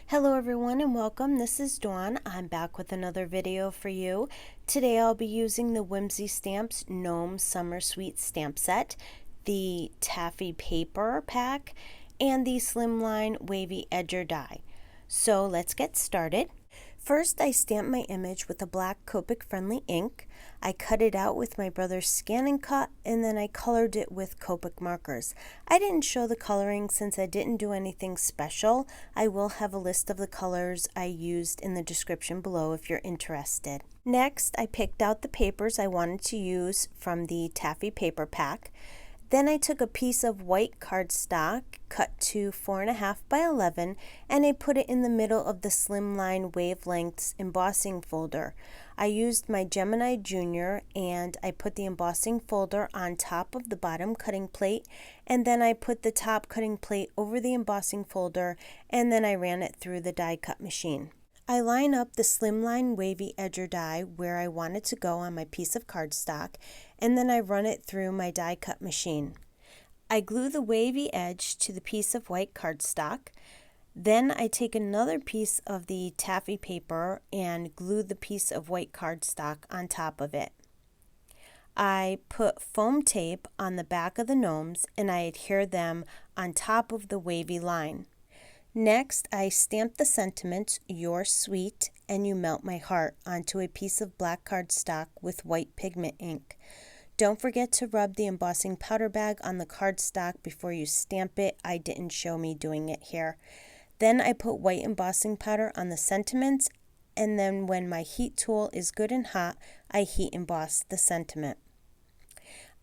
Hello everyone and welcome. This is Dawn. I'm back with another video for you. Today I'll be using the Whimsy Stamps Gnome Summer Sweet Stamp Set, the Taffy Paper Pack, and the Slimline Wavy Edger Die. So let's get started. First, I stamped my image with a black Copic friendly ink. I cut it out with my brother's Scan and Cut, and then I colored it with Copic markers. I didn't show the coloring since I didn't do anything special. I will have a list of the colors I used in the description below if you're interested. Next, I picked out the papers I wanted to use from the Taffy Paper Pack. Then I took a piece of white cardstock cut to 4.5 by 11 and I put it in the middle of the Slimline Wavelengths embossing folder. I used my Gemini Junior and I put the embossing folder on top of the bottom cutting plate, and then I put the top cutting plate over the embossing folder, and then I ran it through the die cut machine. I line up the Slimline Wavy Edger die where I want it to go on my piece of cardstock, and then I run it through my die cut machine. I glue the wavy edge to the piece of white cardstock. Then I take another piece of the taffy paper and glue the piece of white cardstock on top of it. I put foam tape on the back of the gnomes and I adhere them on top of the wavy line. Next, I stamp the sentiments, "You're sweet" and "You melt my heart" onto a piece of black cardstock with white pigment ink. Don't forget to rub the embossing powder bag on the cardstock before you stamp it. I didn't show me doing it here. Then I put white embossing powder on the sentiments, and then when my heat tool is good and hot, I heat emboss the sentiment.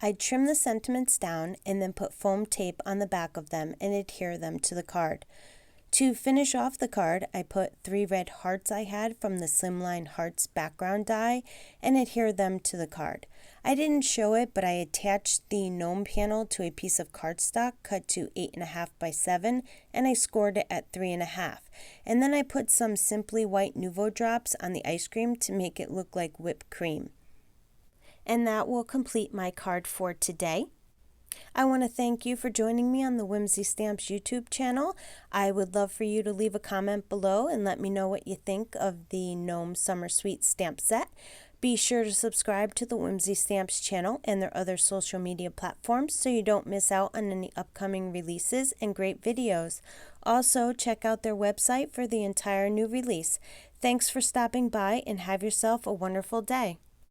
I trim the sentiments down and then put foam tape on the back of them and adhere them to the card. To finish off the card, I put 3 red hearts I had from the Slimline Hearts background die and adhere them to the card. I didn't show it, but I attached the gnome panel to a piece of cardstock cut to 8.5 by 7 and I scored it at 3.5. And then I put some Simply White Nouveau drops on the ice cream to make it look like whipped cream. And that will complete my card for today. I want to thank you for joining me on the Whimsy Stamps YouTube channel. I would love for you to leave a comment below and let me know what you think of the Gnome Summer Sweet Stamp Set. Be sure to subscribe to the Whimsy Stamps channel and their other social media platforms so you don't miss out on any upcoming releases and great videos. Also, check out their website for the entire new release. Thanks for stopping by and have yourself a wonderful day.